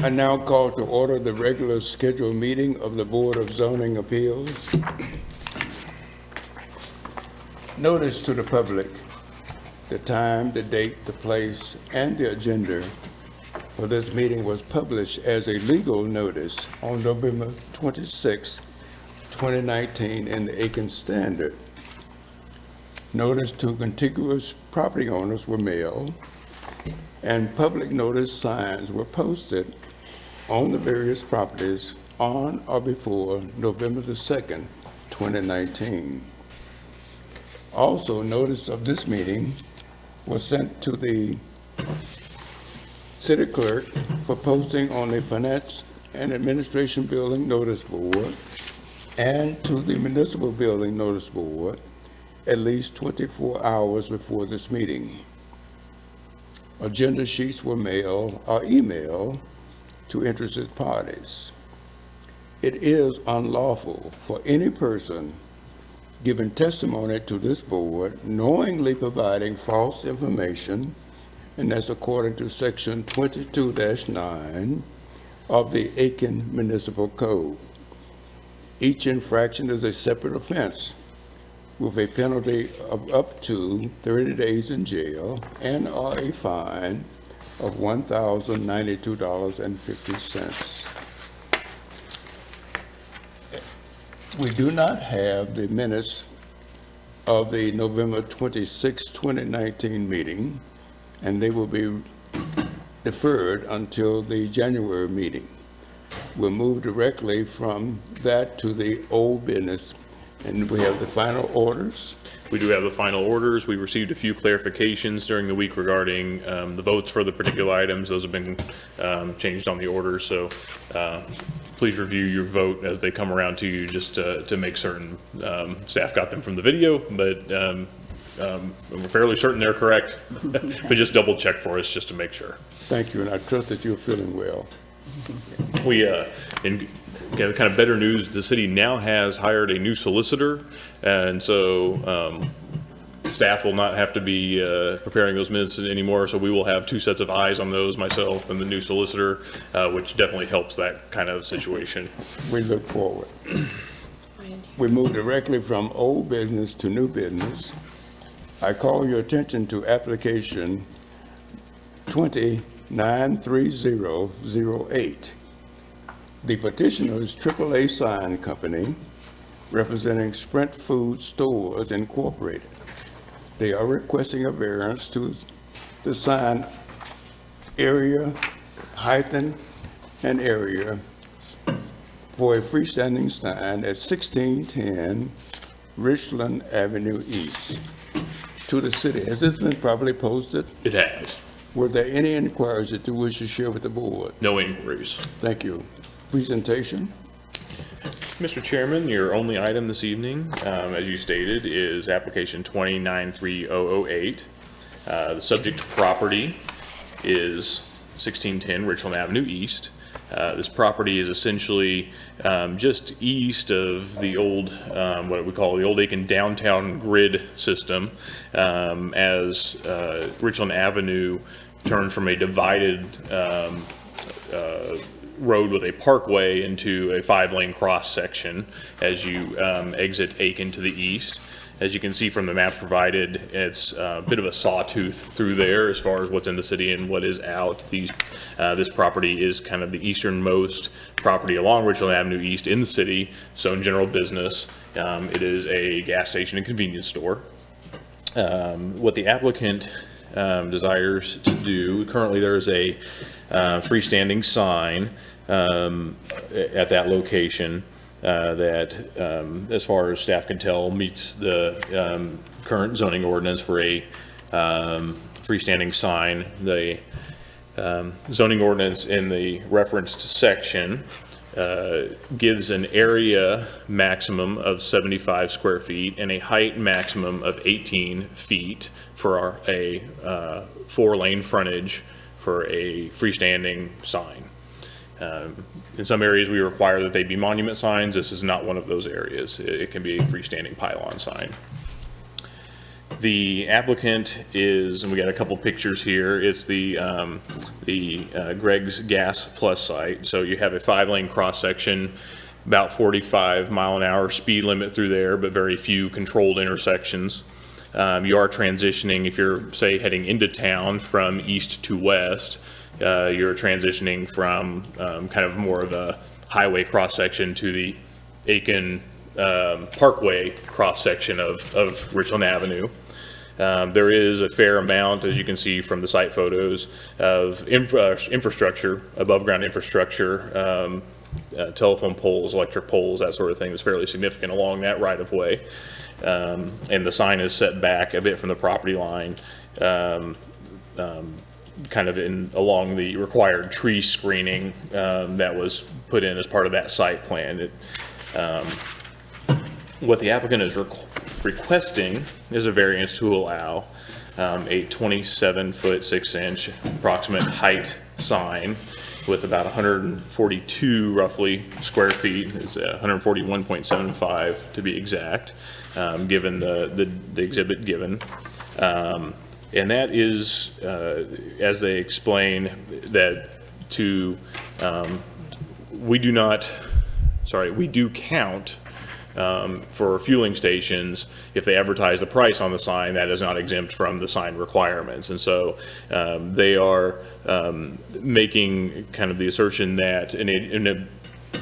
I now call to order the regular scheduled meeting of the Board of Zoning Appeals. Notice to the public: the time, the date, the place, and the agenda for this meeting was published as a legal notice on November 26, 2019 in the Aiken Standard. Notice to contiguous property owners were mailed, and public notice signs were posted on the various properties on or before November the 2nd, 2019. Also, notice of this meeting was sent to the city clerk for posting on the Finance and Administration Building Notice Board and to the Municipal Building Notice Board at least 24 hours before this meeting. Agenda sheets were mailed or emailed to interested parties. It is unlawful for any person giving testimony to this board knowingly providing false information, and that's according to section 22-9 of the Aiken Municipal Code. Each infraction is a separate offense with a penalty of up to 30 days in jail and or a fine of $1,092.50. We do not have the minutes of the November 26, 2019 meeting, and they will be deferred until the January meeting. We'll move directly from that to the old business, and we have the final orders. We do have the final orders. We received a few clarifications during the week regarding the votes for the particular items. Those have been changed on the orders, so please review your vote as they come around to you, just to make certain staff got them from the video, but we're fairly certain they're correct, but just double check for us just to make sure. Thank you, and I trust that you're feeling well. We, in kind of better news, the city now has hired a new solicitor, and so staff will not have to be preparing those minutes anymore, so we will have two sets of eyes on those, myself and the new solicitor, which definitely helps that kind of situation. We look forward. We move directly from old business to new business. I call your attention to application 293008. The petitioner is AAA Sign Company, representing Sprint Food Stores Incorporated. They are requesting a variance to the sign area, height, and area for a freestanding sign at 1610 Richland Avenue East. To the city. Has this been properly posted? It has. Were there any inquiries that you wish to share with the board? No inquiries. Thank you. Presentation. Mr. Chairman, your only item this evening, as you stated, is application 293008. The subject property is 1610 Richland Avenue East. This property is essentially just east of the old, what we call the old Aiken downtown grid system, as Richland Avenue turns from a divided road with a parkway into a 5-lane cross section as you exit Aiken to the east. As you can see from the maps provided, it's a bit of a sawtooth through there as far as what's in the city and what is out. This property is kind of the easternmost property along Richland Avenue East in the city, so in general business. It is a gas station and convenience store. What the applicant desires to do, currently there is a freestanding sign at that location that, as far as staff can tell, meets the current zoning ordinance for a freestanding sign. The zoning ordinance in the referenced section gives an area maximum of 75 square feet and a height maximum of 18 feet for a 4-lane frontage for a freestanding sign. In some areas we require that they be monument signs. This is not one of those areas. It can be a freestanding pylon sign. The applicant is, and we got a couple pictures here, it's the Greg's Gas Plus site. So you have a 5-lane cross-section, about 45-mile-an-hour speed limit through there, but very few controlled intersections. You are transitioning, if you're, say, heading into town from east to west, you're transitioning from kind of more of a highway cross-section to the Aiken Parkway cross-section of Richland Avenue. There is a fair amount, as you can see from the site photos, of infrastructure, above-ground infrastructure, telephone poles, electric poles, that sort of thing is fairly significant along that right-of-way. And the sign is set back a bit from the property line, kind of along the required tree screening that was put in as part of that site plan. What the applicant is requesting is a variance to allow a 27-foot 6-inch approximate height sign with about 142 roughly square feet. It's 141.75 to be exact, given the exhibit given. And that is, as they explain, that we do count for fueling stations. If they advertise the price on the sign, that is not exempt from the sign requirements. And so they are making kind of the assertion that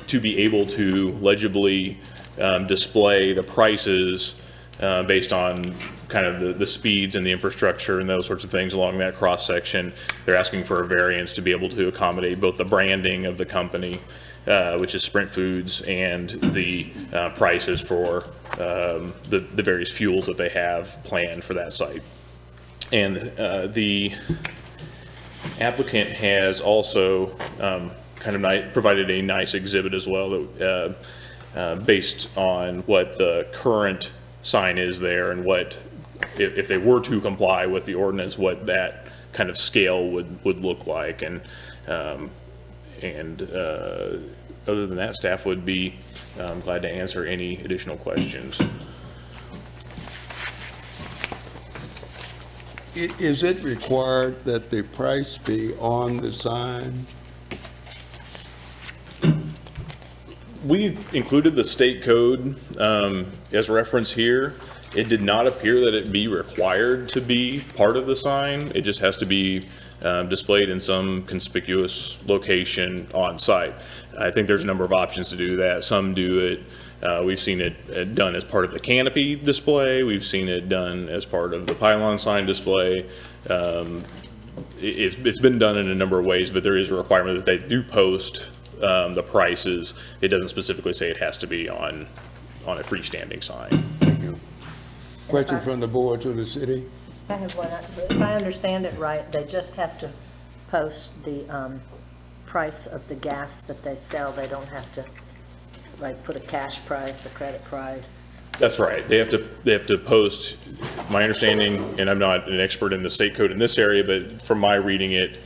to be able to legibly display the prices based on kind of the speeds and the infrastructure and those sorts of things along that cross section, they're asking for a variance to be able to accommodate both the branding of the company, which is Sprint Foods, and the prices for the various fuels that they have planned for that site. And the applicant has also kind of provided a nice exhibit as well that based on what the current sign is there and what, if they were to comply with the ordinance, what that kind of scale would look like. And other than that, staff would be glad to answer any additional questions. Is it required that the price be on the sign? We included the state code as reference here. It did not appear that it be required to be part of the sign. It just has to be displayed in some conspicuous location on site. I think there's a number of options to do that. Some do it. We've seen it done as part of the canopy display. We've seen it done as part of the pylon sign display. It's been done in a number of ways, but there is a requirement that they do post the prices. It doesn't specifically say it has to be on a freestanding sign. Thank you. Question from the board to the city? I have one. If I understand it right, they just have to post the price of the gas that they sell. They don't have to, like, put a cash price, a credit price. That's right. They have to post, my understanding, and I'm not an expert in the state code in this area, but from my reading it,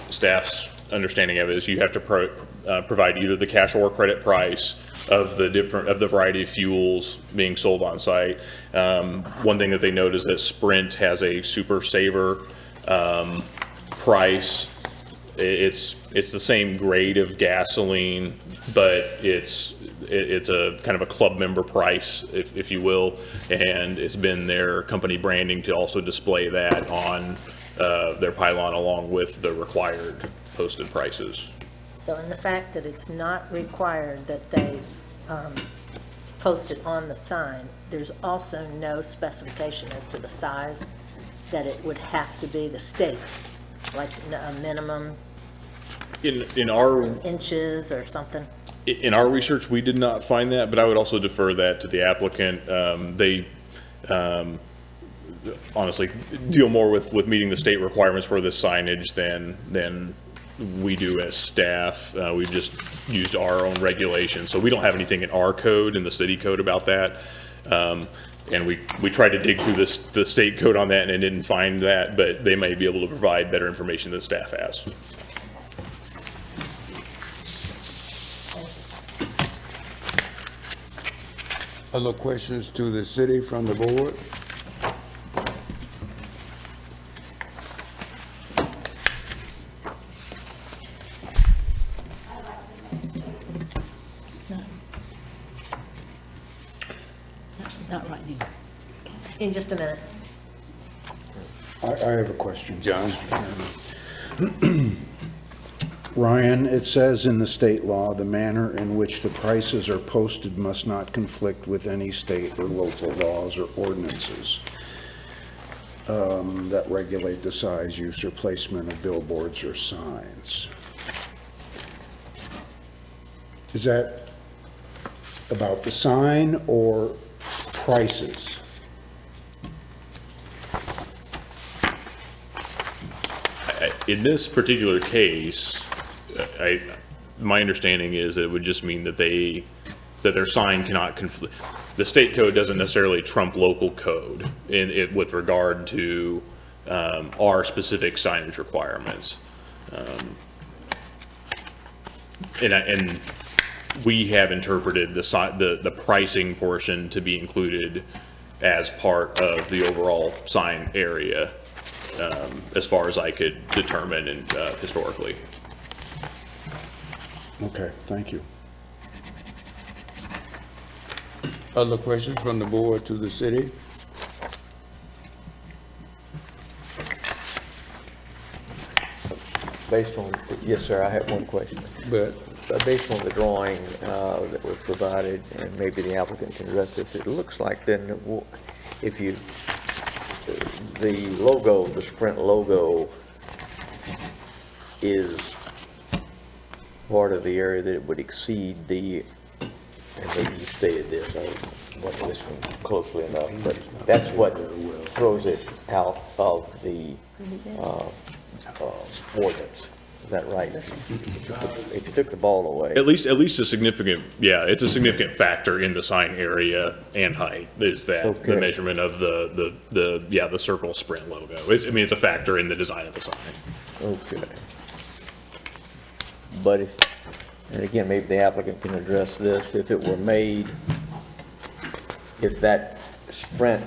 staff's understanding of it is you have to provide either the cash or credit price of the variety of fuels being sold on site. One thing that they note is that Sprint has a super saver price. It's the same grade of gasoline, but it's a kind of a club member price, if you will, and it's been their company branding to also display that on their pylon along with the required posted prices. So in the fact that it's not required that they post it on the sign, there's also no specification as to the size that it would have to be the state, like a minimum In our inches or something? In our research, we did not find that, but I would also defer that to the applicant. They honestly deal more with meeting the state requirements for this signage than we do as staff. We've just used our own regulations, so we don't have anything in our code, in the city code, about that. And we tried to dig through the state code on that and didn't find that, but they may be able to provide better information than staff has. Other questions to the city from the board? Not right now. In just a minute. I have a question. John? Ryan, it says in the state law, the manner in which the prices are posted must not conflict with any state or local laws or ordinances that regulate the size, use, or placement of billboards or signs. Is that about the sign or prices? In this particular case, my understanding is that it would just mean that their sign cannot conflict. The state code doesn't necessarily trump local code with regard to our specific signage requirements. And we have interpreted the pricing portion to be included as part of the overall sign area, as far as I could determine and historically. Okay, thank you. Other questions from the board to the city? Based on, yes, sir, I have one question. But Based on the drawing that was provided, and maybe the applicant can address this, it looks like then if you, the logo, the Sprint logo is part of the area that it would exceed the, and maybe you stated this, I wasn't listening closely enough, but that's what throws it out of the ordinance. Is that right? If you took the ball away. At least a significant, yeah, it's a significant factor in the sign area and height is that Okay. the measurement of the circle Sprint logo. It's a factor in the design of the sign. Okay. But if, and again, maybe the applicant can address this, if it were made, if that Sprint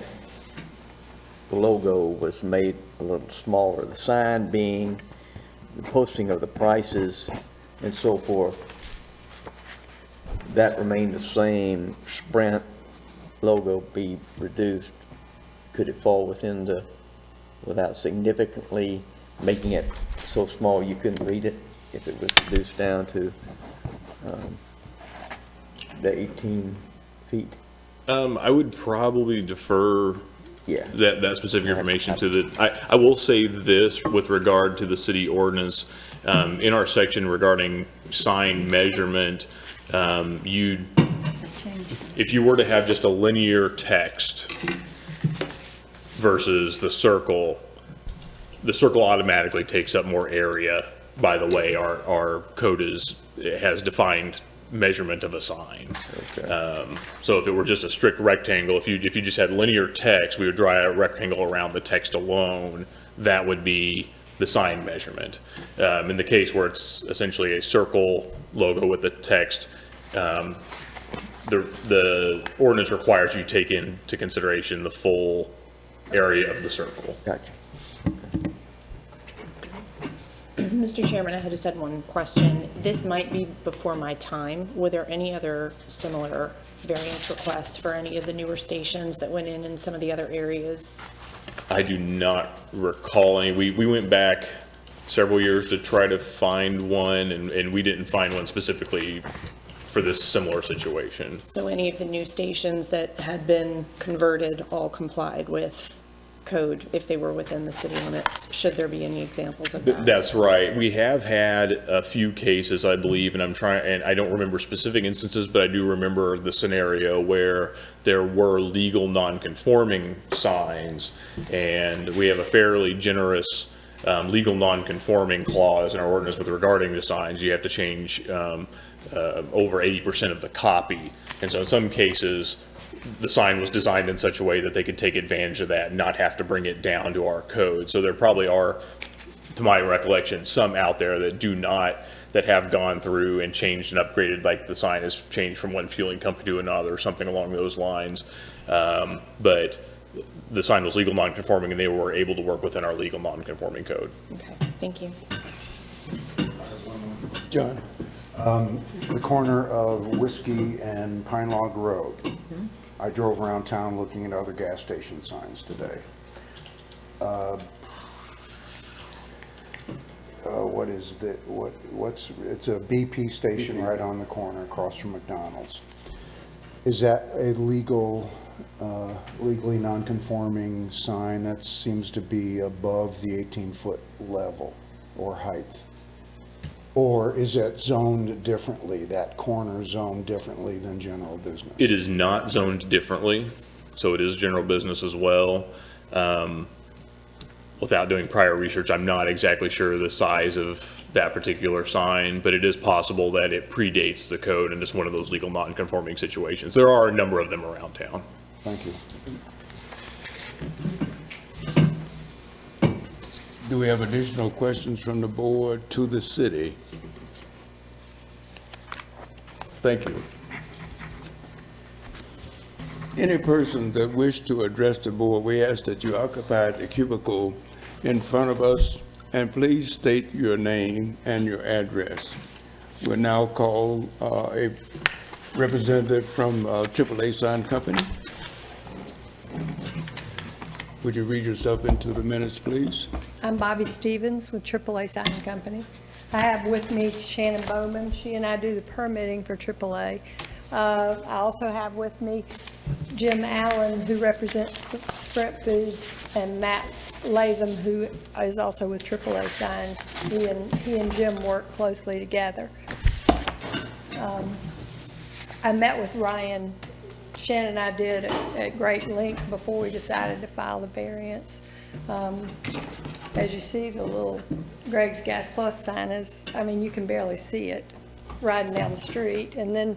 logo was made a little smaller, the sign being the posting of the prices and so forth, that remained the same, Sprint logo be reduced, could it fall within the, without significantly making it so small you couldn't read it, if it was reduced down to the 18 feet? I would probably defer Yeah. that specific information to the, I will say this with regard to the city ordinance, in our section regarding sign measurement, if you were to have just a linear text versus the circle automatically takes up more area. By the way, our code has defined measurement of a sign. Okay. So if it were just a strict rectangle, if you just had linear text, we would draw a rectangle around the text alone. That would be the sign measurement. In the case where it's essentially a circle logo with the text, the ordinance requires you take into consideration the full area of the circle. Gotcha. Mr. Chairman, I just had one question. This might be before my time. Were there any other similar variance requests for any of the newer stations that went in some of the other areas? I do not recall any. We went back several years to try to find one, and we didn't find one specifically for this similar situation. So any of the new stations that had been converted all complied with code if they were within the city limits? Should there be any examples of that? That's right. We have had a few cases, I believe, and I don't remember specific instances, but I do remember the scenario where there were legal non-conforming signs, and we have a fairly generous legal non-conforming clause in our ordinance with regarding the signs. You have to change over 80% of the copy, and so in some cases the sign was designed in such a way that they could take advantage of that and not have to bring it down to our code. So there probably are, to my recollection, some out there that have gone through and changed and upgraded, like the sign has changed from one fueling company to another, or something along those lines. But the sign was legal non-conforming, and they were able to work within our legal non-conforming code. Okay, thank you. John? The corner of Whiskey and Pine Log Road. I drove around town looking at other gas station signs today. What is the, it's a BP station right on the corner across from McDonald's. Is that a legally non-conforming sign that seems to be above the 18-foot level or height? Or is that zoned differently, that corner zoned differently than general business? It is not zoned differently, so it is general business as well. Without doing prior research, I'm not exactly sure the size of that particular sign, but it is possible that it predates the code and it's one of those legal non-conforming situations. There are a number of them around town. Thank you. Do we have additional questions from the board to the city? Thank you. Any person that wish to address the board, we ask that you occupy the cubicle in front of us, and please state your name and your address. We'll now call a representative from AAA Sign Company. Would you read yourself into the minutes, please? I'm Bobby Stevens with AAA Sign Company. I have with me Shannon Bowman. She and I do the permitting for AAA. I also have with me Jim Allen, who represents Sprint Foods, and Matt Latham, who is also with AAA Signs. He and Jim work closely together. I met with Ryan. Shannon and I did at great length before we decided to file the variance. As you see, the little Greg's Gas Plus sign is, I mean, you can barely see it riding down the street. And then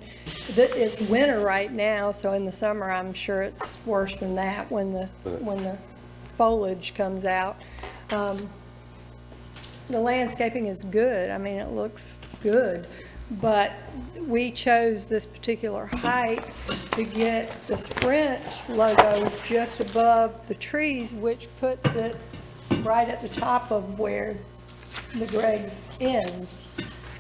it's winter right now, so in the summer, I'm sure it's worse than that when the foliage comes out. The landscaping is good. I mean, it looks good. But we chose this particular height to get the Sprint logo just above the trees, which puts it right at the top of where the Greg's ends,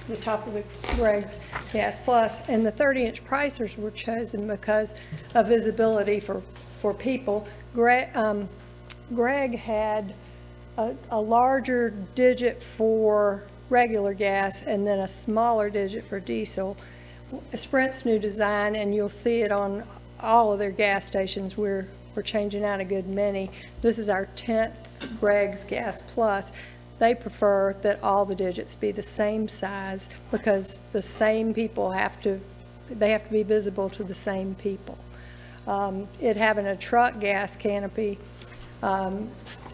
the top of the Greg's Gas Plus. And the 30-inch pricers were chosen because of visibility for people. Greg had a larger digit for regular gas and then a smaller digit for diesel. Sprint's new design, and you'll see it on all of their gas stations. We're changing out a good many. This is our 10th Greg's Gas Plus. They prefer that all the digits be the same size because the same people have to be visible to the same people. It having a truck gas canopy,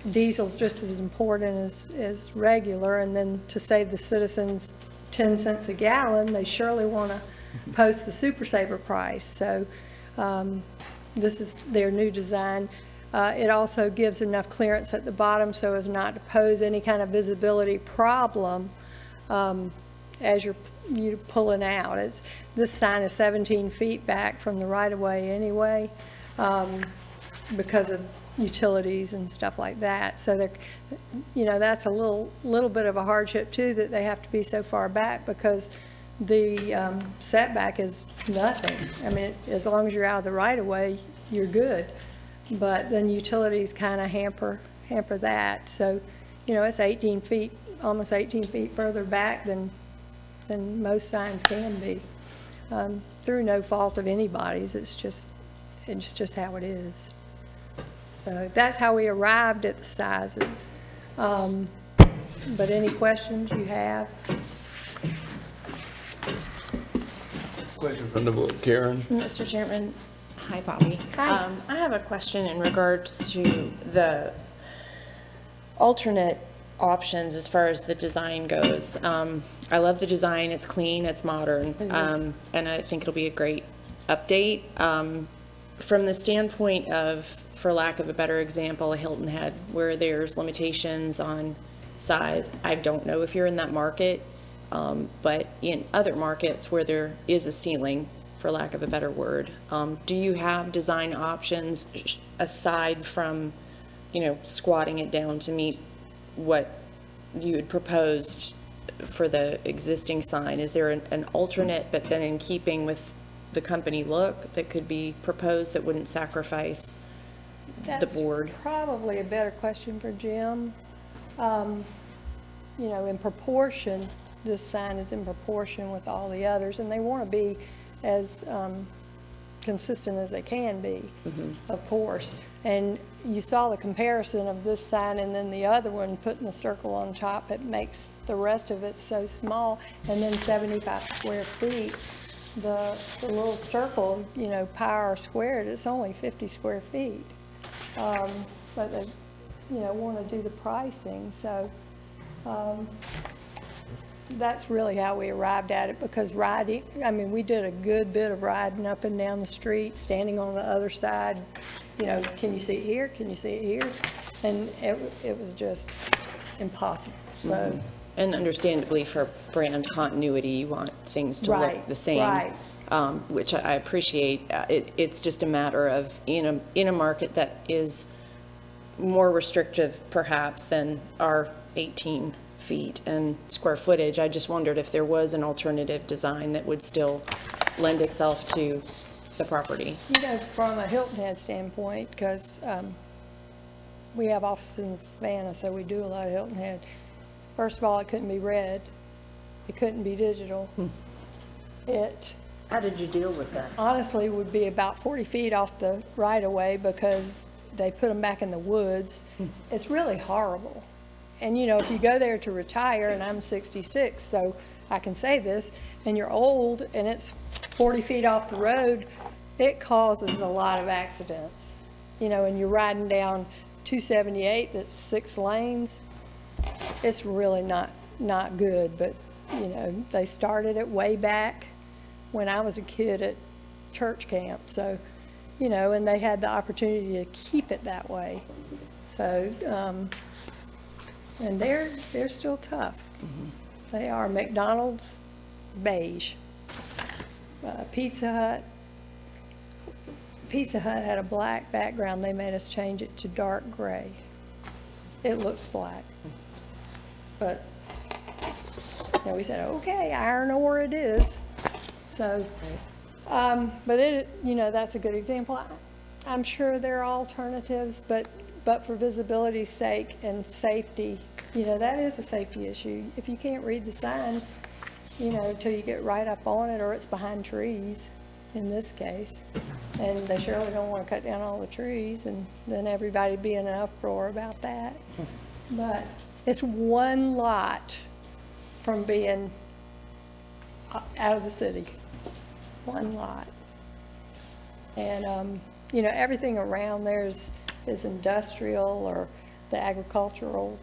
diesel's just as important as regular, and then to save the citizens 10 cents a gallon, they surely want to post the Super Saver price. So this is their new design. It also gives enough clearance at the bottom so as not to pose any kind of visibility problem as you're pulling out. This sign is 17 feet back from the right-of-way anyway because of utilities and stuff like that. So that's a little bit of a hardship too, that they have to be so far back because the setback is nothing. I mean, as long as you're out of the right of way, you're good. But then utilities kind of hamper that. So, it's 18 feet, almost 18 feet further back than most signs can be, through no fault of anybody's. It's just how it is. So that's how we arrived at the sizes. But any questions you have? Question from the board, Karen? Mr. Chairman, hi, Bobby. Hi. I have a question in regards to the alternate options as far as the design goes. I love the design. It's clean, it's modern, and I think it'll be a great update. From the standpoint of, for lack of a better example, a Hilton Head, where there's limitations on size, I don't know if you're in that market, but in other markets where there is a ceiling, for lack of a better word, do you have design options aside from, squatting it down to meet what you had proposed for the existing sign? Is there an alternate, but then in keeping with the company look that could be proposed that wouldn't sacrifice the board? That's probably a better question for Jim. You know, in proportion, this sign is in proportion with all the others, and they want to be as consistent as they can be, of course. And you saw the comparison of this sign and then the other one, putting the circle on top. It makes the rest of it so small. And then 75 square feet, the little circle, you know, pi r squared, it's only 50 square feet. But they, you know, want to do the pricing. So that's really how we arrived at it, because riding, I mean, we did a good bit of riding up and down the street, standing on the other side, you know, can you see it here? Can you see it here? And it was just impossible, so. And understandably, for brand continuity, you want things to look Right, the same. right. Which I appreciate. It's just a matter of, in a market that is more restrictive perhaps than our 18 feet and square footage, I just wondered if there was an alternative design that would still lend itself to the property. You know, from a Hilton Head standpoint, because we have offices in Savannah, so we do a lot of Hilton Head. First of all, it couldn't be red. It couldn't be digital. It How did you deal with that? honestly would be about 40 feet off the right-of-way because they put them back in the woods. It's really horrible. And, you know, if you go there to retire, and I'm 66, so I can say this, and you're old and it's 40 feet off the road, it causes a lot of accidents. You know, and you're riding down 278 that's 6 lanes. It's really not good, but, you know, they started it way back when I was a kid at church camp. So, you know, and they had the opportunity to keep it that way. So, and they're still tough. They are. McDonald's, beige. Pizza Hut had a black background. They made us change it to dark gray. It looks black. But, you know, we said, okay, iron ore it is. So, but it, you know, that's a good example. I'm sure there are alternatives, but for visibility's sake and safety, you know, that is a safety issue. If you can't read the sign, you know, till you get right up on it, or it's behind trees, in this case, and they surely don't want to cut down all the trees, and then everybody be in an uproar about that. But it's one lot from being out of the city, one lot. And, you know, everything around there is industrial, or the agricultural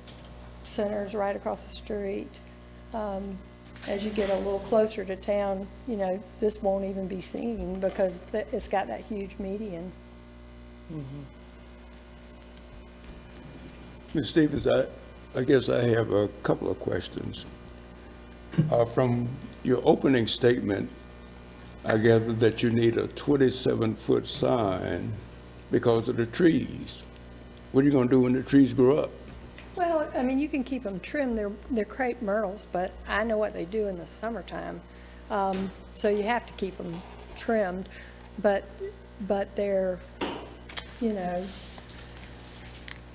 centers right across the street. As you get a little closer to town, you know, this won't even be seen because it's got that huge median. Ms. Stevens, I guess I have a couple of questions. From your opening statement, I gather that you need a 27-foot sign because of the trees. What are you going to do when the trees grow up? Well, I mean, you can keep them trimmed. They're crepe myrtles, but I know what they do in the summertime. So you have to keep them trimmed, but they're, you know,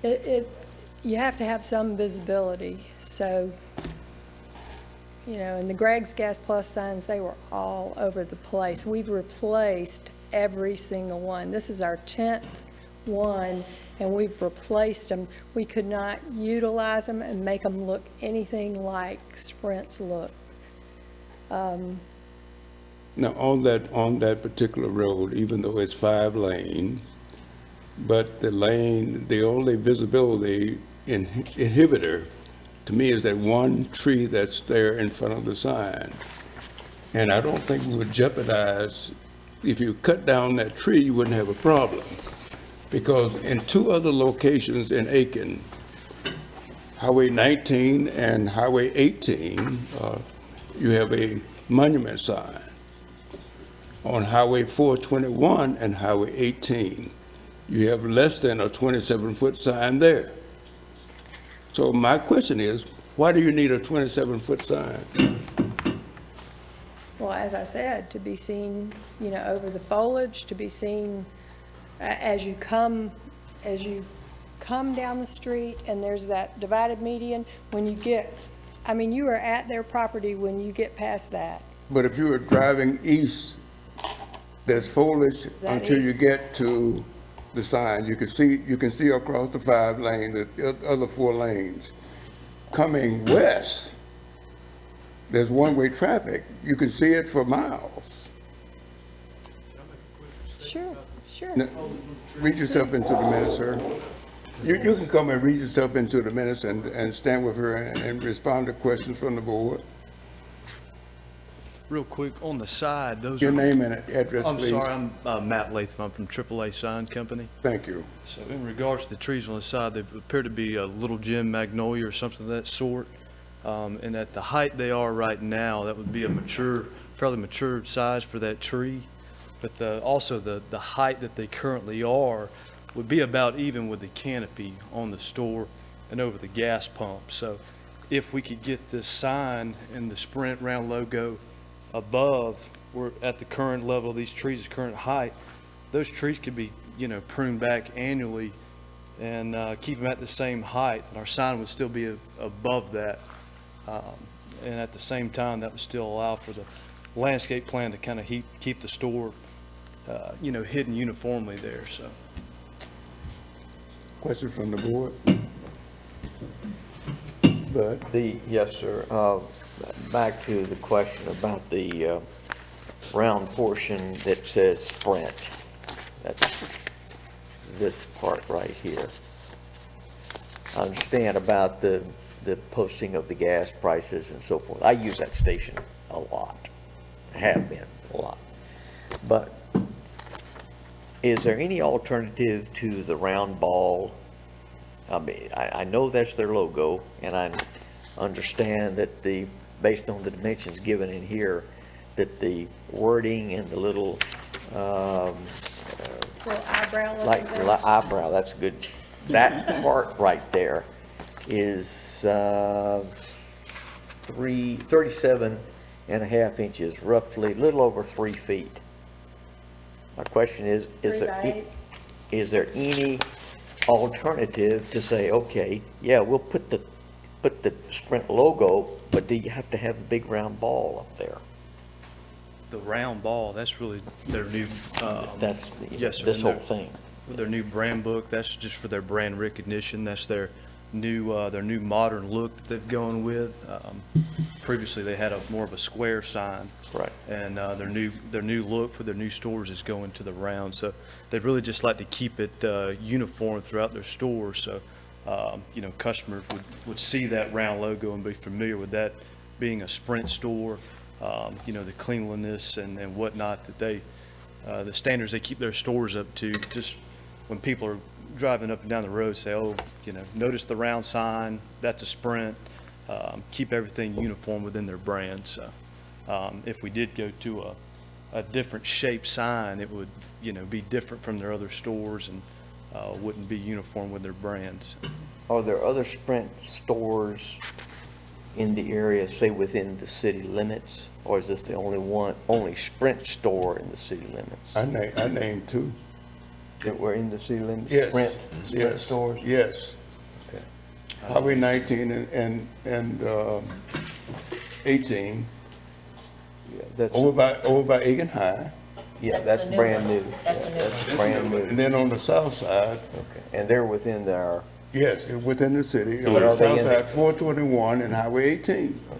you have to have some visibility. So, you know, and the Greg's Gas Plus signs, they were all over the place. We've replaced every single one. This is our 10th one, and we've replaced them. We could not utilize them and make them look anything like Sprint's look. Now, on that particular road, even though it's 5 lane, but the only visibility inhibitor to me is that one tree that's there in front of the sign. And I don't think we would jeopardize, if you cut down that tree, you wouldn't have a problem. Because in 2 other locations in Aiken, Highway 19 and Highway 18, you have a monument sign. On Highway 421 and Highway 18, you have less than a 27-foot sign there. So my question is, why do you need a 27-foot sign? Well, as I said, to be seen, over the foliage, to be seen as you come down the street and there's that divided median, when you get, you are at their property when you get past that. But if you were driving east, there's foliage That until you east? get to the sign. You can see across the 5 lane, the other 4 lanes. Coming west, there's one-way traffic. You can see it for miles. Sure. Now, read yourself into the minutes, sir. You can come and read yourself into the minutes and stand with her and respond to questions from the board. Real quick, on the side, those Your are... name and address, I'm please. sorry, I'm Matt Latham. I'm from AAA Sign Company. Thank you. So in regards to the trees on the side, they appear to be a little gem magnolia or something of that sort. And at the height they are right now, that would be a fairly mature size for that tree. But also the height that they currently are would be about even with the canopy on the store and over the gas pump. So if we could get this sign and the Sprint round logo above, we're at the current level of these trees, the current height, those trees could be, pruned back annually and keep them at the same height, and our sign would still be above that. And at the same time, that would still allow for the landscape plan to kind of keep the store, hidden uniformly there, so. Question from the board? Bud? Yes, sir. Back to the question about the round portion that says Sprint. That's this part right here. I understand about the posting of the gas prices and so forth. I use that station a lot, have been a lot. But is there any alternative to the round ball? I know that's their logo, and I understand that based on the dimensions given in here, that the wording and the little, Little eyebrow looking like thing. eyebrow, that's good. That part right there is 37.5 inches, roughly a little over 3 feet. My question is 3 by 8. is there any alternative to say, okay, yeah, we'll put the Sprint logo, but do you have to have the big round ball up there? The round ball, that's really their new, That's yes, sir, this and whole thing. their new brand book. That's just for their brand recognition. That's their new modern look that they've gone with. Previously, they had more of a square sign. Right. And their new look for their new stores is going to the round. So they'd really just like to keep it uniform throughout their stores. So customers would see that round logo and be familiar with that being a Sprint store. The cleanliness and whatnot that the standards they keep their stores up to. Just when people are driving up and down the road, say, oh, notice the round sign, that's a Sprint. Keep everything uniform within their brand. So if we did go to a different shaped sign, it would, be different from their other stores and wouldn't be uniform with their brands. Are there other Sprint stores in the area, say within the city limits? Or is this the only Sprint store in the city limits? I named 2. That were in the city limits? Yes. Sprint Yes. stores? Yes. Okay. Highway 19 and 18, Yeah, that's, over by Aiken High. yeah, That's that's the new brand one. new. That's Yeah, a new that's one. brand And new. then on the south side, Okay, and they're within their, yes, within the city. On But the are they south in side, 421 and Highway 18, okay.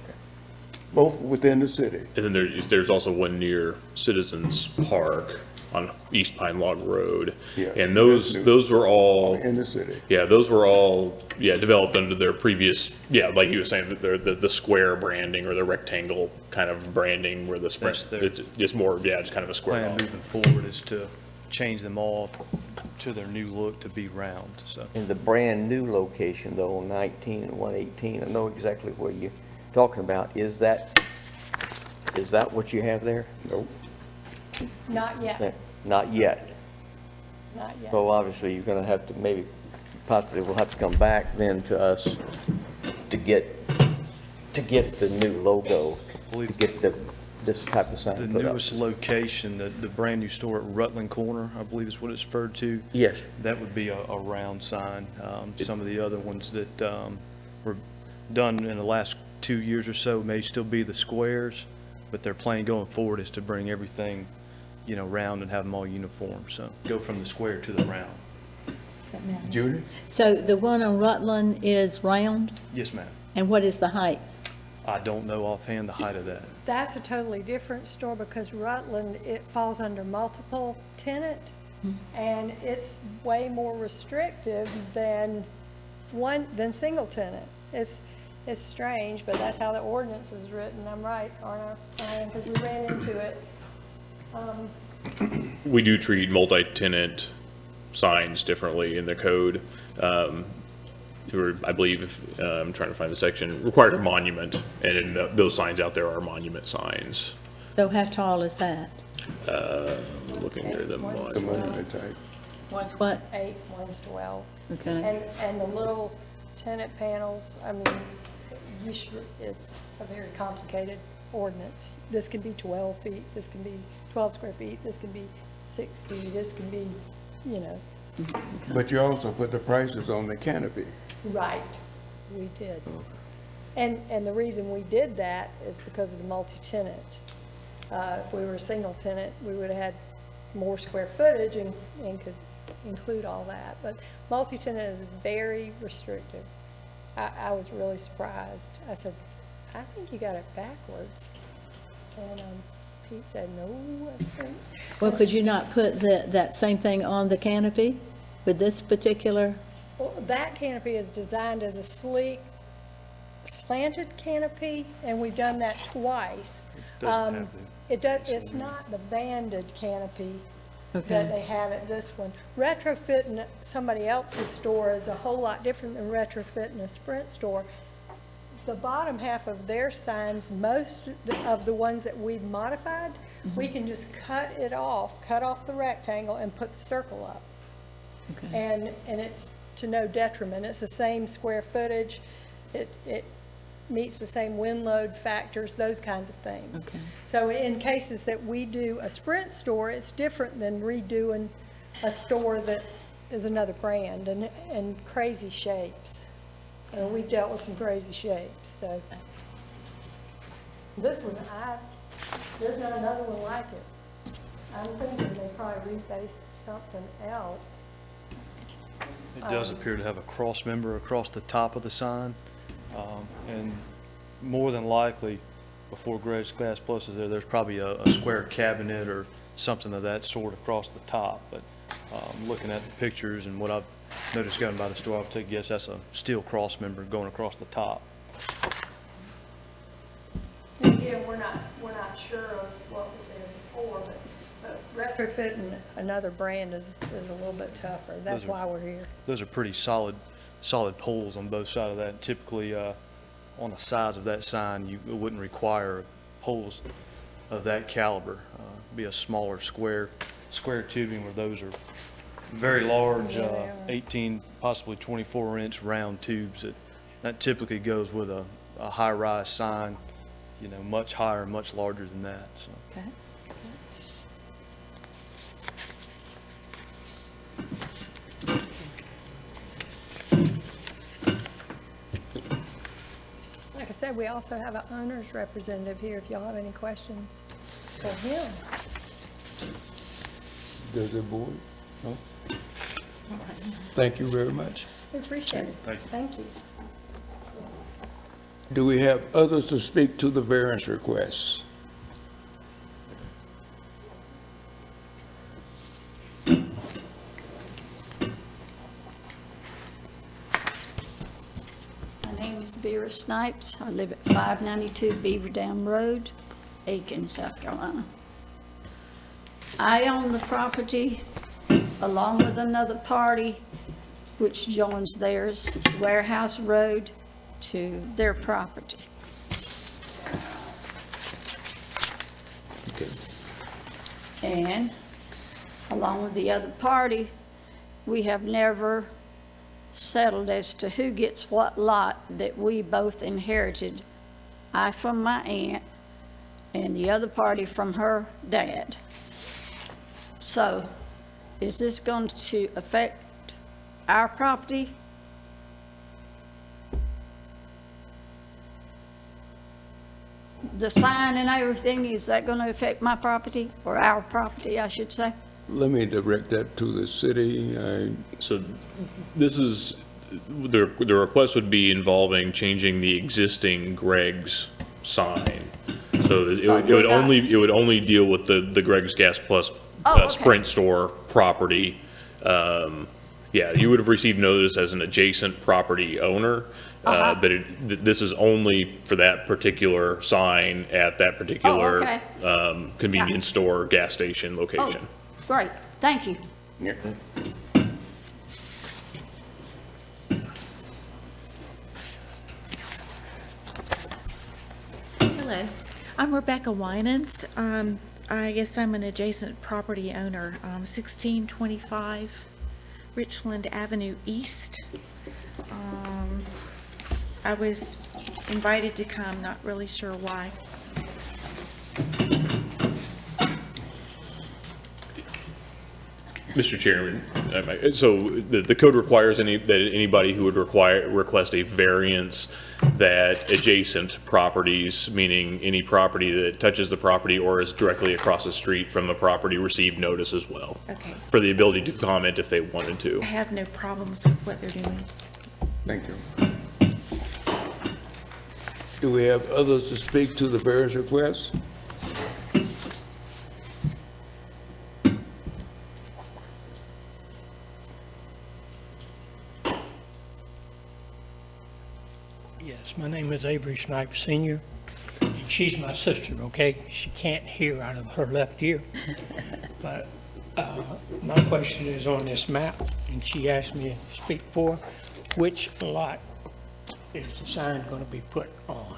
both within the city. And then there's also one near Citizens Park on East Pine Log Road. Yeah, And that's new. those were all, In the city. those were all, developed under their previous, like you were saying, that the square branding or the rectangle kind of branding where the Sprint, That's their- it's just more, just kind of a square. Plan moving forward is to change them all to their new look to be round, so. In the brand new location though, on 19 and 118, I know exactly where you're talking about. Is that what you have there? Nope. Not yet, Not yet. not yet. So obviously, you're gonna have to possibly we'll have to come back then to us to get the new logo, to get the this type of The sign put up? newest location, the brand-new store at Rutland Corner, I believe is what it's referred to. Yes. That would be a round sign. Some of the other ones that were done in the last 2 years or so may still be the squares, but their plan going forward is to bring everything, round and have them all uniform. So go from the square to the round. Judy? So the one on Rutland is round, Yes, ma'am. and what is the height? I don't know offhand the height of that. That's a totally different store because Rutland, it falls under multiple tenant, and it's way more restrictive than single tenant. It's strange, but that's how the ordinance is written. I'm right, aren't I? Because we ran into it. We do treat multi-tenant signs differently in the code. I believe, I'm trying to find the section, required a monument, and those signs out there are monument signs. So how tall is that? Looking at them. The monument type. One's what? 8, one's 12. Okay. And the little tenant panels, I mean, it's a very complicated ordinance. This can be 12 feet, this can be 12 square feet, this can be 60, this can be, But you also put the prices on the canopy. Right, we did. And the reason we did that is because of the multi-tenant. If we were a single tenant, we would have had more square footage and could include all that. But multi-tenant is very restrictive. I was really surprised. I said, I think you got it backwards. And Pete said, no, I think. Well, could you not put that same thing on the canopy with this particular? Well, that canopy is designed as a sleek, slanted canopy, and we've done that twice. Doesn't have It's not the banded canopy that Okay. they have at this one. Retrofitting somebody else's store is a whole lot different than retrofitting a Sprint store. The bottom half of their signs, most of the ones that we've modified, we can just cut off the rectangle and put the circle up. Okay. And it's to no detriment. It's the same square footage. It meets the same wind load factors, those kinds of things. Okay. So in cases that we do a Sprint store, it's different than redoing a store that is another brand and crazy shapes. So we've dealt with some crazy shapes, so. This one, there's not another one like it. I'm thinking they probably refaced something else. It does appear to have a cross member across the top of the sign. And more than likely, before Greg's Glass Plus is there, there's probably a square cabinet or something of that sort across the top. But looking at the pictures and what I've noticed going by the store, I'll take a guess that's a steel cross member going across the top. And again, we're not sure of what was there before, but retrofitting another brand is a little bit tougher. That's Those are- why we're here. Those are pretty solid poles on both sides of that. Typically, on the sides of that sign, you wouldn't require poles of that caliber. Be a smaller square tubing where those are very large, Yeah, they are. 18, possibly 24-inch round tubes. That typically goes with a high-rise sign, much higher, much larger than that. So. Okay. Like I said, we also have an owner's representative here if y'all have any questions for him. Does the board? No? Thank you very much. We appreciate it. Thank you. Thank you. Do we have others to speak to the variance requests? My name is Vera Snipes. I live at 592 Beaver Dam Road, Aiken, South Carolina. I own the property along with another party which joins theirs, Warehouse Road, to their property. Okay. And along with the other party, we have never settled as to who gets what lot that we both inherited. I from my aunt and the other party from her dad. So, is this going to affect our property? The sign and everything, is that going to affect my property, or our property, I should say? Let me direct that to the city. So this is, the request would be involving changing the existing Greg's sign. So it would only deal with the Greg's Gas Plus Okay. Sprint store property. Yeah, you would have received notice as an adjacent property owner, but this is only for that particular sign at that particular okay. convenience store, gas station location. Oh, great, thank you. Yeah. Hello, I'm Rebecca Winans. I guess I'm an adjacent property owner, 1625 Richland Avenue East. I was invited to come, not really sure why. Mr. Chairman, so the code requires that anybody who would request a variance, that adjacent properties, meaning any property that touches the property or is directly across the street from the property, receive notice as well. Okay. For the ability to comment if they wanted to. I have no problems with what they're doing. Thank you. Do we have others to speak to the various requests? Yes, my name is Avery Snipes Sr., and she's my sister, okay? She can't hear out of her left ear. But my question is on this map, and she asked me to speak for which lot is the sign going to be put on?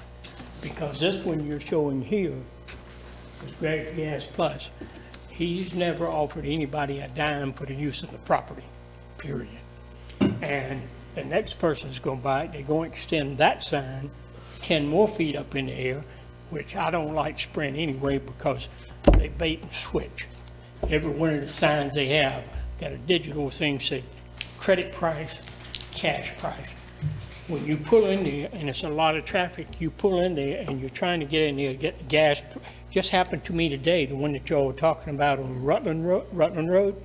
Because this one you're showing here is Greg Gas Plus. He's never offered anybody a dime for the use of the property, period. And the next person's going to buy it, they're going to extend that sign 10 more feet up in the air, which I don't like Sprint anyway because they bait and switch. Every one of the signs they have got a digital thing say credit price, cash price. When you pull in there, and it's a lot of traffic, you pull in there and you're trying to get in there to get the gas. Just happened to me today, the one that y'all were talking about on Rutland Road.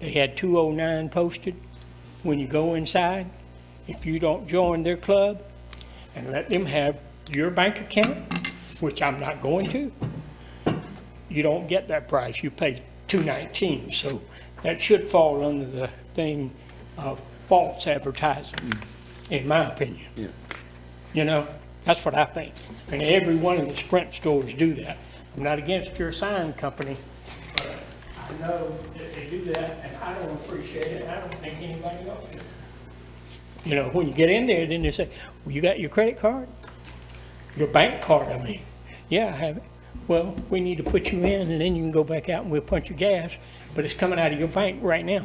They had 209 posted. When you go inside, if you don't join their club and let them have your bank account, which I'm not going to, you don't get that price. You pay $219. So that should fall under the thing of false advertising, in my opinion. Yeah. You know, that's what I think. And every one of the Sprint stores do that. I'm not against your sign company, but I know that they do that, and I don't appreciate it, and I don't think anybody else does. You know, when you get in there, then they say, well, you got your credit card? Your bank card, I mean. Yeah, I have it. Well, we need to put you in, and then you can go back out and we'll punch your gas, but it's coming out of your bank right now.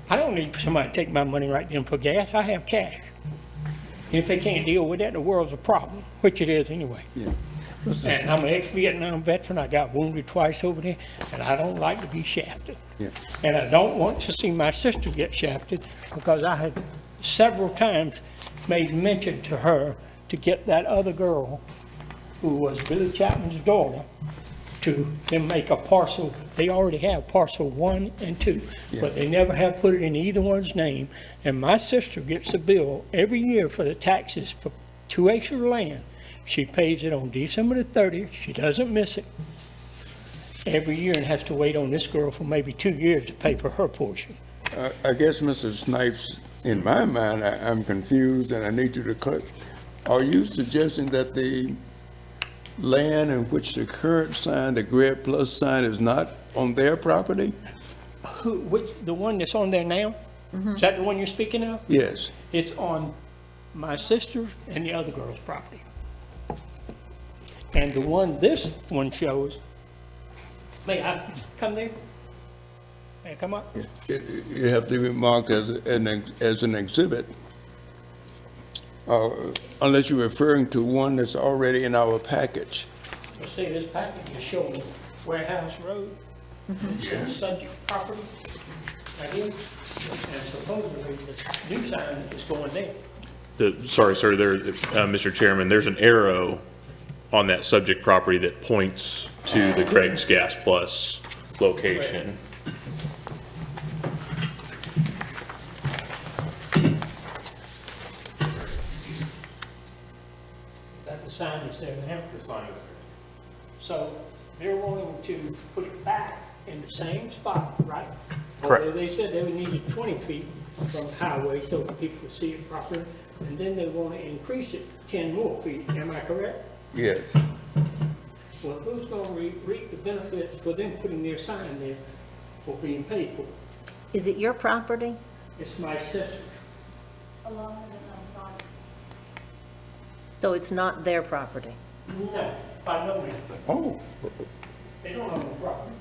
I don't need somebody to take my money right then for gas. I have cash. And if they can't deal with that, the world's a problem, which it is anyway. Yeah. And I'm an ex-Vietnam veteran. I got wounded twice over there, and I don't like to be shafted. Yeah. And I don't want to see my sister get shafted because I had several times made mention to her to get that other girl who was Billy Chapman's daughter to then make a parcel. They already have parcel 1 and 2, but they never have put it in either one's name. And my sister gets a bill every year for the taxes for 2 acres of land. She pays it on December the 30th. She doesn't miss it every year and has to wait on this girl for maybe 2 years to pay for her portion. I guess, Mr. Snipes, in my mind, I'm confused, and I need you to clarify. Are you suggesting that the land in which the current sign, the Greg Plus sign, is not on their property? The one that's on there now? Is that the one you're speaking of? Yes. It's on my sister's and the other girl's property. And the one this one shows, may I come there? May I come up? You have to be marked as an exhibit, unless you're referring to one that's already in our package. Well, see, this package is showing Warehouse Road, it's subject property, right here, and supposedly the new sign is going there. Sorry, sir, Mr. Chairman, there's an arrow on that subject property that points to the Greg's Gas Plus location. Is that the sign that's there now? The sign is there. So they're wanting to put it back in the same spot, right? Correct. Or they said they would need it 20 feet from the highway so that people could see it properly, and then they want to increase it 10 more feet, am I correct? Yes. Well, who's going to reap the benefits for them putting their sign there for being paid for? Is it your property? It's my sister. So it's not their property? No, by no means. Oh, They don't own the property.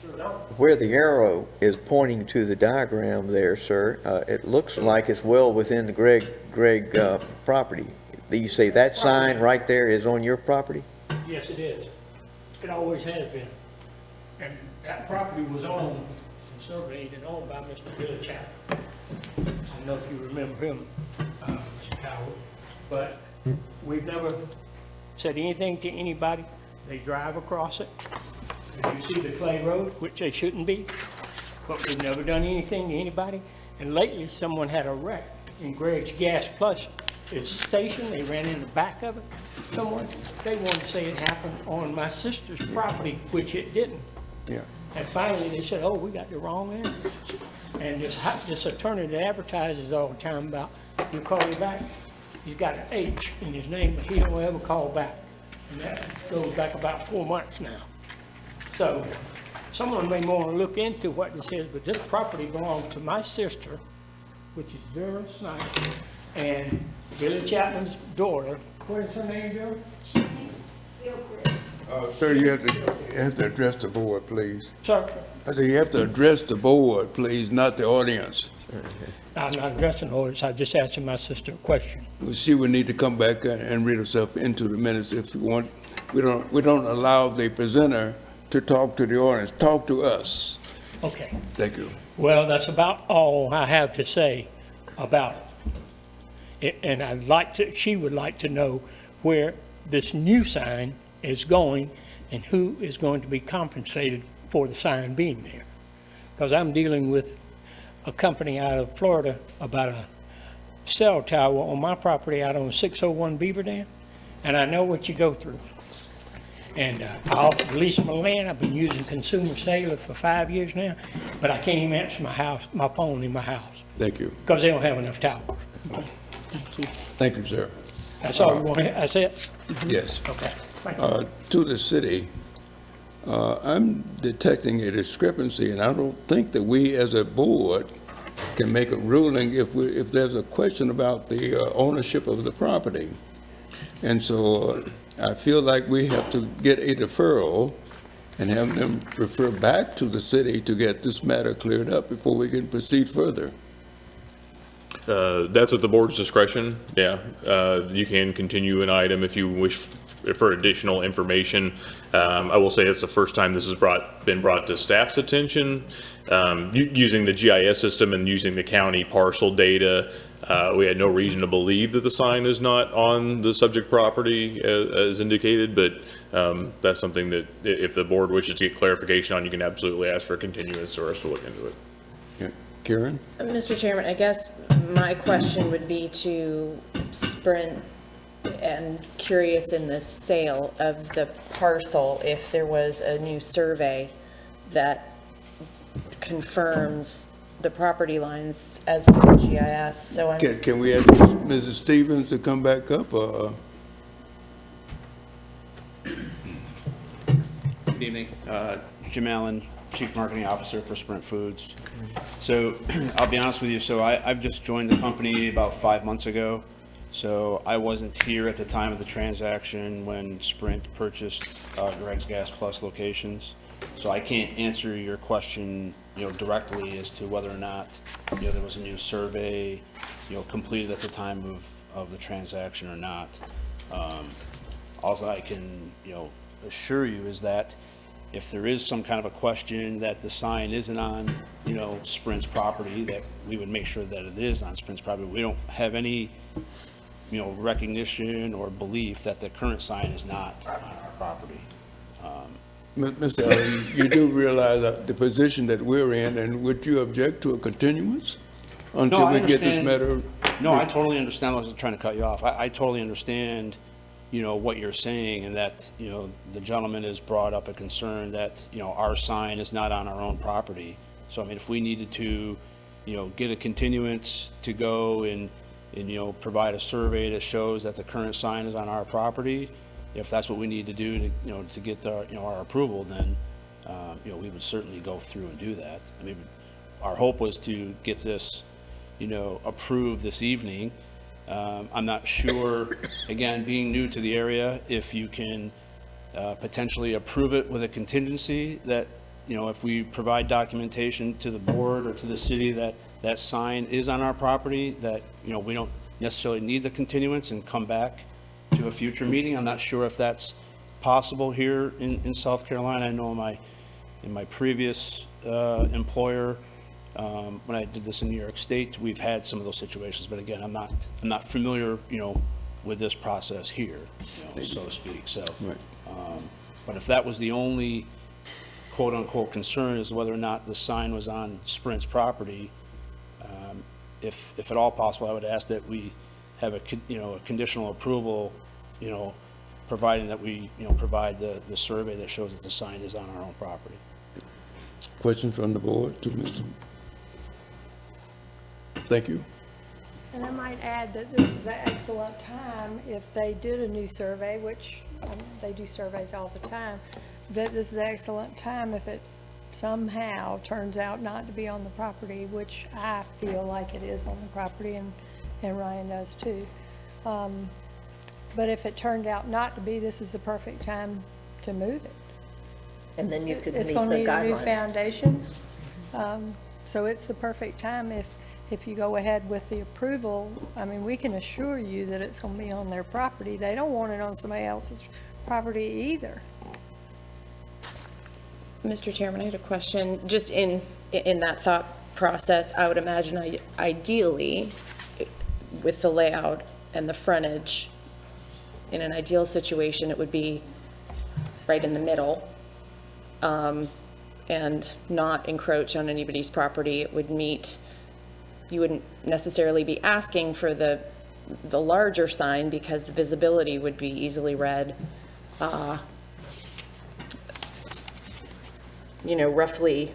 Sure don't. Where the arrow is pointing to the diagram there, sir, it looks like it's well within the Greg property. You say that sign right there is on your property? Yes, it is. It always has been. And that property was owned and surveyed and owned by Mr. Billy Chapter. I don't know if you remember him, Mr. Howard, but we've never said anything to anybody. They drive across it. And you see the clay road, which they shouldn't be, but we've never done anything to anybody. And lately, someone had a wreck in Greg's Gas Plus. It's station, they ran in the back of it. They wanted to say it happened on my sister's property, which it didn't. yeah. And finally, they said, oh, we got the wrong address. And this attorney that advertises all the time about, you call me back, he's got an H in his name, but he don't ever call back. And that goes back about 4 months now. So someone may want to look into what this is, but this property belongs to my sister, which is Vera Snipes, and Billy Chapman's daughter. What is her name, Bill? Sir, you have to address the board, please. Sir, I said you have to address the board, please, not the audience. I'm not addressing orders, I just asking my sister a question. Well, she would need to come back and read herself into the minutes if you want. We don't allow the presenter to talk to the audience. Talk to us. Okay. Thank you. Well, that's about all I have to say about it. And she would like to know where this new sign is going and who is going to be compensated for the sign being there. Because I'm dealing with a company out of Florida about a cell tower on my property out on 601 Beaver Dam, and I know what you go through. And I offered to lease my land. I've been using Consumer Cellular for 5 years now, but I can't even answer my phone in my house Thank you. because they don't have enough towers. Thank you, sir. That's all we want. That's it? Yes. Okay. Thank you. To the city, I'm detecting a discrepancy, and I don't think that we as a board can make a ruling if there's a question about the ownership of the property. And so I feel like we have to get a deferral and have them refer back to the city to get this matter cleared up before we can proceed further. That's at the board's discretion, yeah. You can continue an item if you wish for additional information. I will say it's the first time this has been brought to staff's attention. Using the GIS system and using the county parcel data, we had no reason to believe that the sign is not on the subject property as indicated, but that's something that if the board wishes to get clarification on, you can absolutely ask for a continuance or us to look into it. Yeah. Karen? Mr. Chairman, I guess my question would be to Sprint and curious in the sale of the parcel, if there was a new survey that confirms the property lines as per GIS. So I'm Can we ask Mrs. Stevens to come back up? Good evening. Jim Allen, Chief Marketing Officer for Sprint Foods. So I'll be honest with you, so I've just joined the company about 5 months ago. So I wasn't here at the time of the transaction when Sprint purchased Greg's Gas Plus locations. So I can't answer your question, directly as to whether or not, there was a new survey, completed at the time of the transaction or not. Also, I can, assure you is that if there is some kind of a question that the sign isn't on, Sprint's property, that we would make sure that it is on Sprint's property. We don't have any, recognition or belief that the current sign is not on our property. Mr. Allen, you do realize that the position that we're in, and would you object to a continuance until I we get this understand. matter? No, I totally understand. I wasn't trying to cut you off. I totally understand, what you're saying, and that, the gentleman has brought up a concern that, our sign is not on our own property. So, I mean, if we needed to, get a continuance to go and provide a survey that shows that the current sign is on our property, if that's what we need to do to get our approval, then, we would certainly go through and do that. I mean, our hope was to get this, approved this evening. I'm not sure, again, being new to the area, if you can potentially approve it with a contingency that, if we provide documentation to the board or to the city that that sign is on our property, that, we don't necessarily need the continuance and come back to a future meeting. I'm not sure if that's possible here in South Carolina. I know in my previous employer, when I did this in New York State, we've had some of those situations, but again, I'm not familiar, with this process here, so to speak. So, Right. but if that was the only quote unquote concern, is whether or not the sign was on Sprint's property, if at all possible, I would ask that we have a conditional approval, providing that we, provide the survey that shows that the sign is on our own property. Question from the board to Mr. Thank you. And I might add that this is an excellent time, if they did a new survey, which they do surveys all the time, that this is an excellent time if it somehow turns out not to be on the property, which I feel like it is on the property, and Ryan does too. But if it turned out not to be, this is the perfect time to move it. And then you could meet the It's gonna need a new guidelines. foundation. So it's the perfect time if you go ahead with the approval. I mean, we can assure you that it's gonna be on their property. They don't want it on somebody else's property either. Mr. Chairman, I had a question. Just in that thought process, I would imagine ideally, with the layout and the frontage, in an ideal situation, it would be right in the middle, and not encroach on anybody's property. It would meet, you wouldn't necessarily be asking for the larger sign because the visibility would be easily read, roughly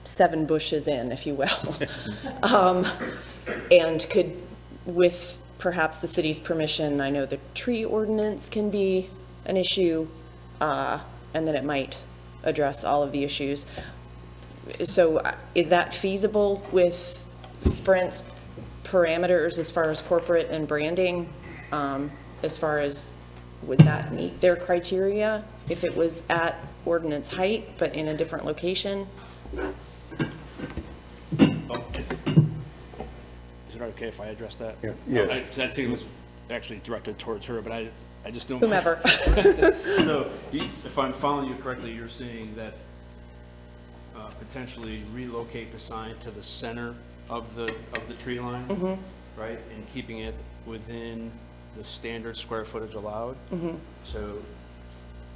7 bushes in, if you will. And could, with perhaps the city's permission, I know the tree ordinance can be an issue, and then it might address all of the issues. So is that feasible with Sprint's parameters as far as corporate and branding? As far as, would that meet their criteria if it was at ordinance height but in a different location? Is it okay if I address that? Yeah. Yes. I think it was actually directed towards her, but I just don't. Whomever. So, if I'm following you correctly, you're saying that potentially relocate the sign to the center of the tree line, right? And keeping it within the standard square footage allowed? So,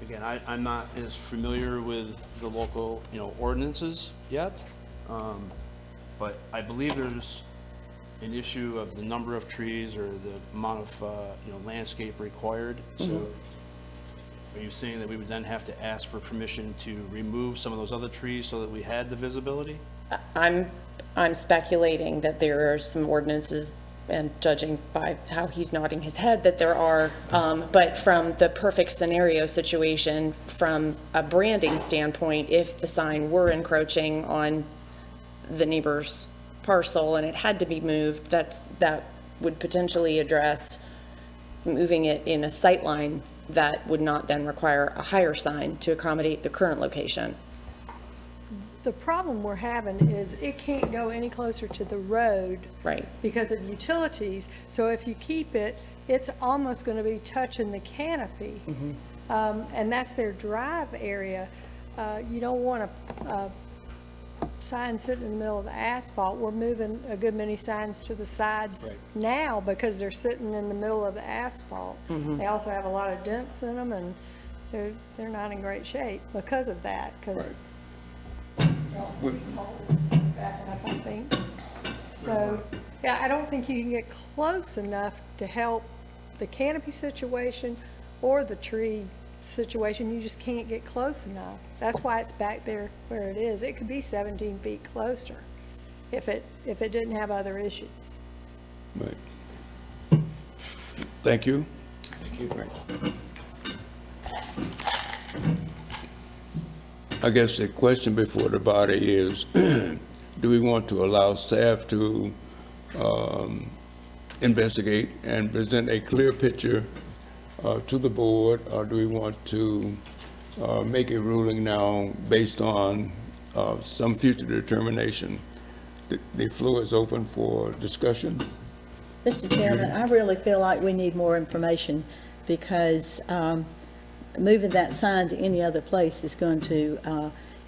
again, I'm not as familiar with the local, ordinances yet, but I believe there's an issue of the number of trees or the amount of, landscape required. So are you saying that we would then have to ask for permission to remove some of those other trees so that we had the visibility? I'm speculating that there are some ordinances, and judging by how he's nodding his head, that there are, but from the perfect scenario situation, from a branding standpoint, if the sign were encroaching on the neighbor's parcel and it had to be moved, that would potentially address moving it in a sight line that would not then require a higher sign to accommodate the current location. the problem we're having is it can't go any closer to the road Right. because of utilities. So if you keep it, it's almost going to be touching the canopy. And that's their drive area. You don't want a sign sitting in the middle of the asphalt. We're moving a good many signs to the sides now because they're sitting in the middle of the asphalt. They also have a lot of dents in them, and they're not in great shape because of that, because backing up, I think. So, yeah, I don't think you can get close enough to help the canopy situation or the tree situation. You just can't get close enough. That's why it's back there where it is. It could be 17 feet closer if it didn't have other issues. Right. Thank you. I guess the question before the body is, do we want to allow staff to investigate and present a clear picture to the board, or do we want to make a ruling now based on some future determination? The floor is open for discussion. Mr. Chairman, I really feel like we need more information because moving that sign to any other place is going to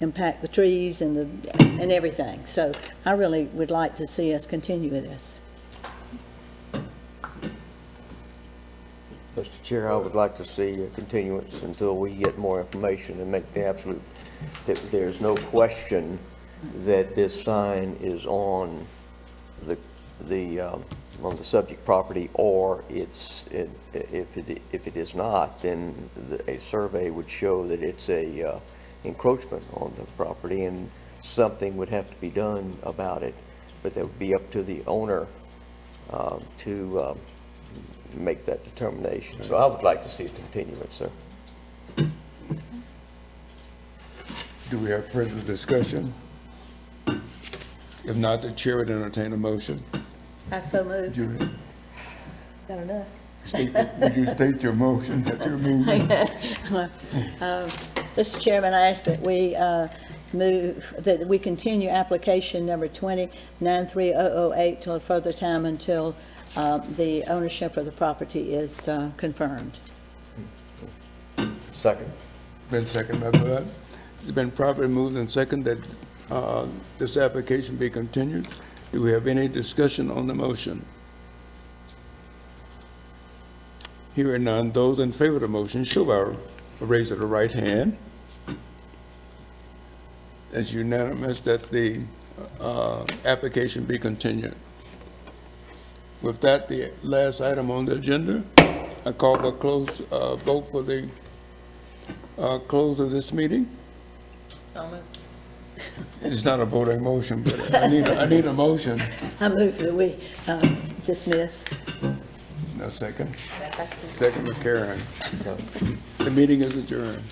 impact the trees and everything. So I really would like to see us continue with this. Mr. Chair, I would like to see a continuance until we get more information and make the absolute, that there's no question that this sign is on the subject property, or if it is not, then a survey would show that it's a encroachment on the property, and something would have to be done about it. But that would be up to the owner to make that determination. So I would like to see a continuance, sir. Do we have further discussion? If not, the chair would entertain a motion. I so moved. Judy, Got enough? would you state your motion that you're moving? Mr. Chairman, I ask that we that we continue application number 20-93008 till a further time until the ownership of the property is confirmed. Second. Been seconded by Bud. It's been properly moved and seconded that this application be continued. Do we have any discussion on the motion? Hearing none, those in favor of the motion show by raise of the right hand. It's unanimous that the application be continued. With that, the last item on the agenda, I call for a close vote for the close of this meeting. So moved. It's not a voting motion, but I need a motion. I move that we dismiss. No second. Second, McCarron. The meeting is adjourned.